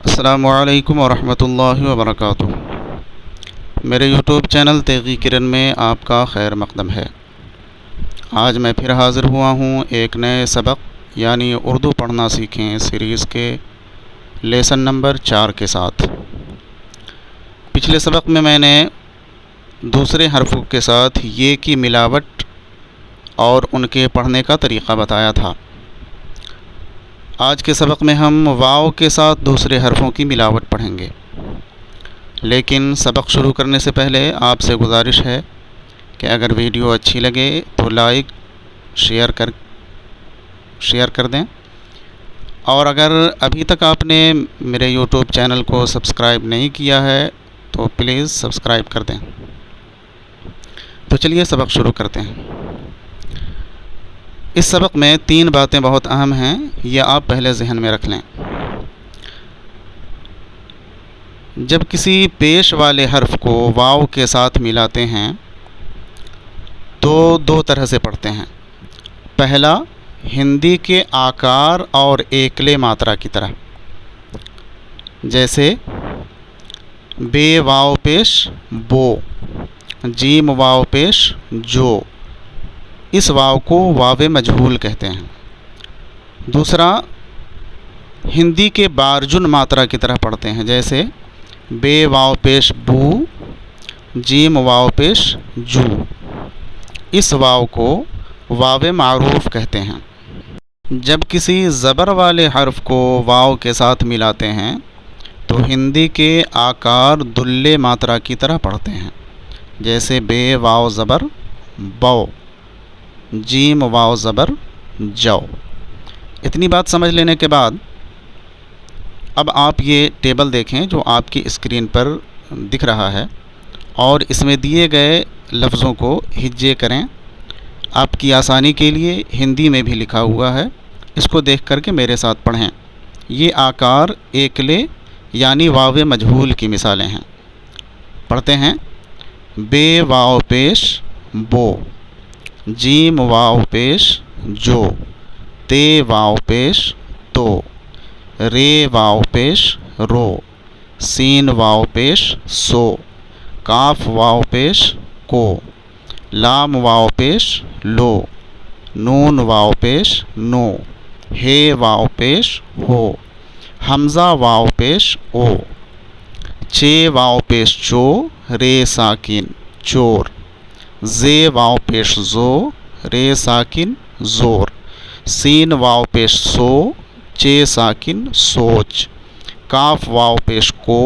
السلام علیکم ورحمۃ اللہ وبرکاتہ۔ میرے یوٹیوب چینل تیغی کرن میں آپ کا خیر مقدم ہے۔ آج میں پھر حاضر ہوا ہوں ایک نئے سبق یعنی اردو پڑھنا سیکھیں سیریز کے لیسن نمبر 4 کے ساتھ۔ پچھلے سبق میں نے دوسرے حرفوں کے ساتھ یہ کی ملاوٹ اور ان کے پڑھنے کا طریقہ بتایا تھا۔ آج کے سبق میں ہم واو کے ساتھ دوسرے حرفوں کی ملاوٹ پڑھیں گے، لیکن سبق شروع کرنے سے پہلے آپ سے گزارش ہے کہ اگر ویڈیو اچھی لگے تو لائک شیئر کر دیں، اور اگر ابھی تک آپ نے میرے یوٹیوب چینل کو سبسکرائب نہیں کیا ہے تو پلیز سبسکرائب کر دیں۔ تو چلیے سبق شروع کرتے ہیں۔ اس سبق میں 3 باتیں بہت اہم ہیں، یہ آپ پہلے ذہن میں رکھ لیں۔ جب کسی پیش والے حرف کو واو کے ساتھ ملاتے ہیں تو 2 طرح سے پڑھتے ہیں۔ پہلا، ہندی کے آکار اور ایکلے ماترا کی طرح، جیسے بے واو پیش بو، جیم واو پیش جو، اس واو کو واو مجہول کہتے ہیں۔ دوسرا، ہندی کے بارجن ماترا کی طرح پڑھتے ہیں، جیسے بے واو پیش بو، جیم واو پیش جو، اس واو کو واو معروف کہتے ہیں۔ جب کسی زبر والے حرف کو واو کے ساتھ ملاتے ہیں تو ہندی کے آکار دلے ماترا کی طرح پڑھتے ہیں، جیسے بے واو زبر بو، جیم واو زبر جو۔ اتنی بات سمجھ لینے کے بعد اب آپ یہ ٹیبل دیکھیں جو آپ کی اسکرین پر دکھ رہا ہے، اور اس میں دیے گئے لفظوں کو ہجے کریں۔ آپ کی آسانی کے لیے ہندی میں بھی لکھا ہوا ہے، اس کو دیکھ کر کے میرے ساتھ پڑھیں۔ یہ آکار ایکلے یعنی واو مجہول کی مثالیں ہیں۔ پڑھتے ہیں، بے واو پیش بو، جیم واو پیش جو، تے واو پیش تو، رے واو پیش رو، سین واو پیش سو، کاف واو پیش کو، لام واو پیش لو، نون واو پیش نو، ہے واو پیش ہو، حمزہ واو پیش او، چے واو پیش چو، رے ساکن چور، زے واو پیش زو، رے ساکن زور، سین واو پیش سو، چے ساکن سوچ، کاف واو پیش کو،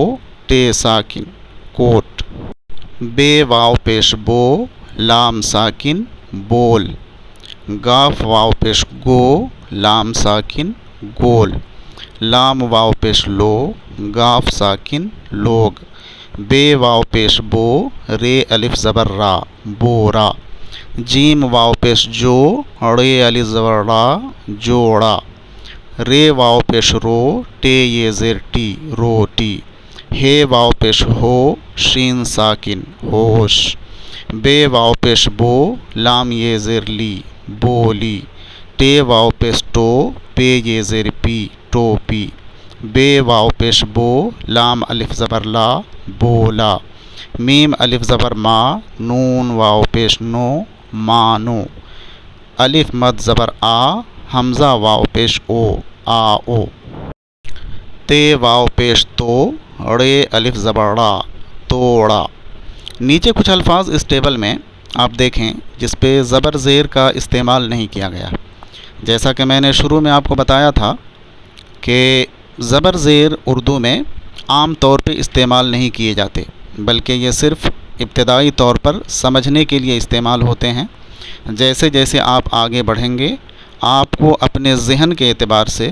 ٹے ساکن کوٹ، بے واو پیش بو، لام ساکن بول، گاف واو پیش گو، لام ساکن گول، لام واو پیش لو، گاف ساکن لوگ، بے واو پیش بو، رے الف زبر را بورا، جیم واو پیش جو، رے الف زبر را جوڑا، رے واو پیش رو، ٹے یہ زیر ٹی روٹی، ہے واو پیش ہو، شین ساکن ہوش، بے واو پیش بو، لام یہ زیر لی بولی، ٹے واو پیش ٹو، پے یہ زیر پی ٹوپی، بے واو پیش بو، لام الف زبر لا بولا، میم الف زبر ما، نون واو پیش نو مانو، الف مد زبر آ، حمزہ واو پیش او آؤ، تے واو پیش تو، رے الف زبر را توڑا۔ نیچے کچھ الفاظ اس ٹیبل میں آپ دیکھیں جس پہ زبر زیر کا استعمال نہیں کیا گیا۔ جیسا کہ میں نے شروع میں آپ کو بتایا تھا کہ زبر زیر اردو میں عام طور پہ استعمال نہیں کیے جاتے، بلکہ یہ صرف ابتدائی طور پر سمجھنے کے لیے استعمال ہوتے ہیں۔ جیسے جیسے آپ آگے بڑھیں گے آپ کو اپنے ذہن کے اعتبار سے،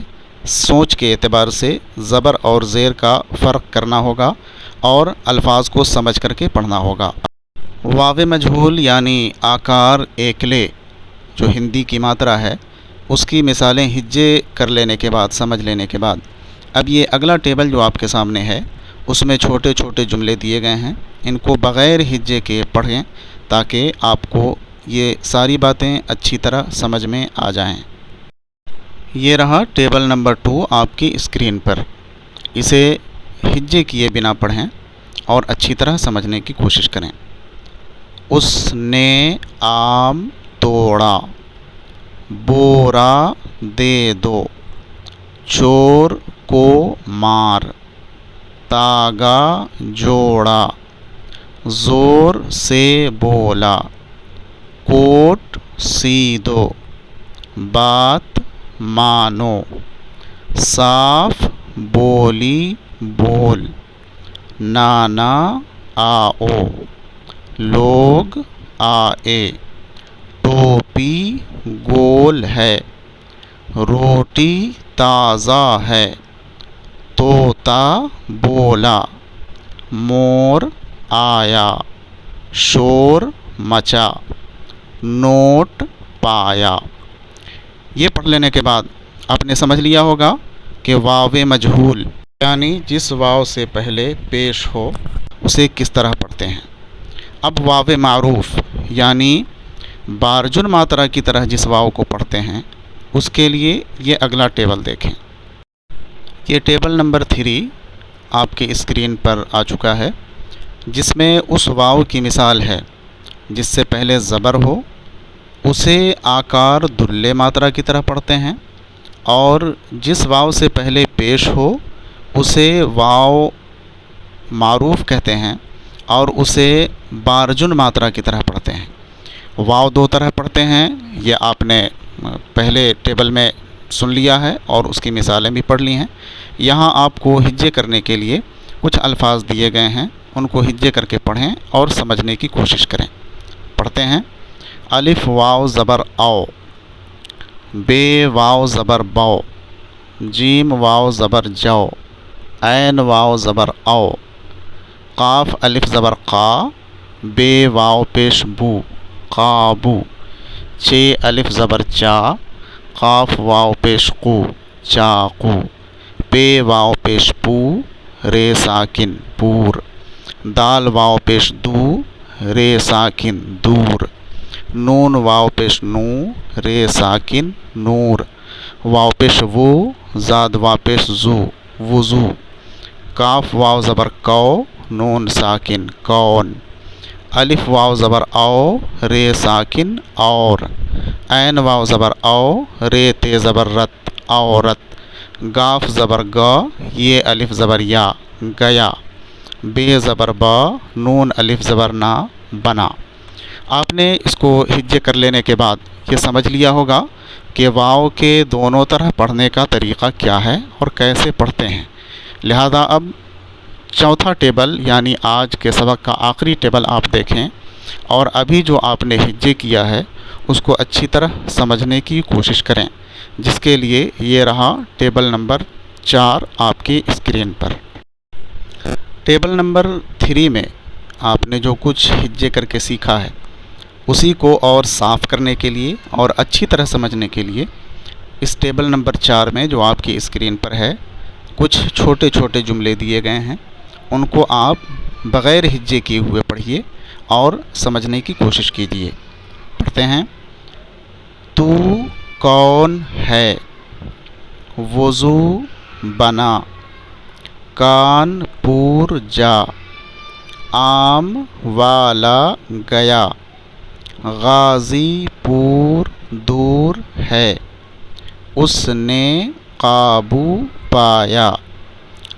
سوچ کے اعتبار سے زبر اور زیر کا فرق کرنا ہوگا اور الفاظ کو سمجھ کر کے پڑھنا ہوگا۔ واو مجہول یعنی آکار ایکلے جو ہندی کی ماترا ہے، اس کی مثالیں ہجے کر لینے کے بعد، سمجھ لینے کے بعد، اب یہ اگلا ٹیبل جو آپ کے سامنے ہے اس میں چھوٹے چھوٹے جملے دیے گئے ہیں، ان کو بغیر ہجے کے پڑھیں تاکہ آپ کو یہ ساری باتیں اچھی طرح سمجھ میں آ جائیں۔ یہ رہا ٹیبل نمبر 2 آپ کی اسکرین پر۔ اسے ہجے کیے بنا پڑھیں اور اچھی طرح سمجھنے کی کوشش کریں۔ اس نے آم توڑا، بورا دے دو، چور کو مار، تاگا جوڑا، زور سے بولا، کوٹ سی دو، بات مانو، صاف بولی بول، نانا آؤ، لوگ آئے، ٹوپی گول ہے، روٹی تازہ ہے، طوطا بولا، مور آیا، شور مچا، نوٹ پایا۔ یہ پڑھ لینے کے بعد آپ نے سمجھ لیا ہوگا کہ واو مجہول یعنی جس واو سے پہلے پیش ہو اسے کس طرح پڑھتے ہیں۔ اب واو معروف یعنی بارجن ماترا کی طرح جس واو کو پڑھتے ہیں اس کے لیے یہ اگلا ٹیبل دیکھیں۔ یہ ٹیبل نمبر 3 آپ کے اسکرین پر آ چکا ہے، جس میں اس واو کی مثال ہے جس سے پہلے زبر ہو اسے آکار دلے ماترا کی طرح پڑھتے ہیں، اور جس واو سے پہلے پیش ہو اسے واو معروف کہتے ہیں اور اسے بارجن ماترا کی طرح پڑھتے ہیں۔ واو دو طرح پڑھتے ہیں، یہ آپ نے پہلے ٹیبل میں سن لیا ہے اور اس کی مثالیں بھی پڑھ لی ہیں۔ یہاں آپ کو ہجے کرنے کے لیے کچھ الفاظ دیے گئے ہیں، ان کو ہجے کر کے پڑھیں اور سمجھنے کی کوشش کریں۔ پڑھتے ہیں۔ الف واو زبر او، بے واو زبر بو، جیم واو زبر جو، عین واو زبر او، قاف الف زبر قا، بے واو پیش بو، قابو، چے الف زبر چا، قاف واو پیش قو، چاقو، پے واو پیش پو، رے ساکن پور، دال واو پیش دو، رے ساکن دور، نون واو پیش نو، رے ساکن نور، واو پیش وو، زاد واو پیش زو، وضو، کاف واو زبر کو، نون ساکن کون، الف واو زبر او، رے ساکن اور، عین واو زبر او، رے تے زبر رت عورت، گاف زبر گا، یہ الف زبر یا گیا، بے زبر با، نون الف زبر نا بنا۔ آپ نے اس کو ہجے کر لینے کے بعد یہ سمجھ لیا ہوگا کہ واو کے دونوں طرح پڑھنے کا طریقہ کیا ہے اور کیسے پڑھتے ہیں۔ لہذا اب چوتھا ٹیبل یعنی آج کے سبق کا آخری ٹیبل آپ دیکھیں اور ابھی جو آپ نے ہجے کیا ہے اس کو اچھی طرح سمجھنے کی کوشش کریں، جس کے لیے یہ رہا ٹیبل نمبر 4 آپ کی اسکرین پر۔ ٹیبل نمبر 3 میں آپ نے جو کچھ ہجے کر کے سیکھا ہے اسی کو اور صاف کرنے کے لیے اور اچھی طرح سمجھنے کے لیے اس ٹیبل نمبر 4 میں جو آپ کی اسکرین پر ہے کچھ چھوٹے چھوٹے جملے دیے گئے ہیں، ان کو آپ بغیر ہجے کیے ہوئے پڑھیے اور سمجھنے کی کوشش کیجیے۔ پڑھتے ہیں۔ تو کون ہے، وضو بنا، کانپور جا، آم والا گیا، غازی پور دور ہے، اس نے قابو پایا،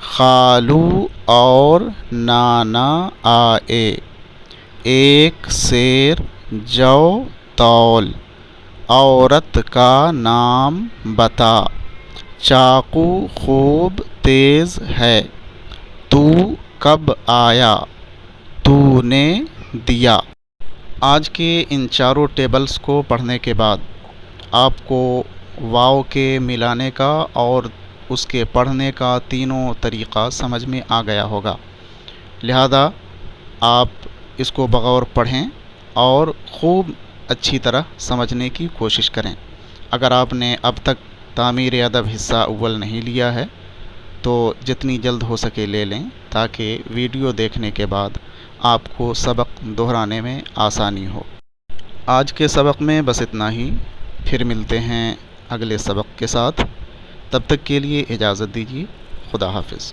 خالو اور نانا آئے، ایک سیر جو تول، عورت کا نام بتا، چاقو خوب تیز ہے، تو کب آیا، تو نے دیا۔ آج کے ان چاروں ٹیبلز کو پڑھنے کے بعد آپ کو واو کے ملانے کا اور اس کے پڑھنے کا تینوں طریقہ سمجھ میں آ گیا ہوگا۔ لہذا آپ اس کو بغور پڑھیں اور خوب اچھی طرح سمجھنے کی کوشش کریں۔ اگر آپ نے اب تک تعمیر ادب حصہ اول نہیں لیا ہے تو جتنی جلد ہو سکے لے لیں تاکہ ویڈیو دیکھنے کے بعد آپ کو سبق دہرانے میں آسانی ہو۔ آج کے سبق میں بس اتنا ہی، پھر ملتے ہیں اگلے سبق کے ساتھ۔ تب تک کے لیے اجازت دیجیے۔ خدا حافظ۔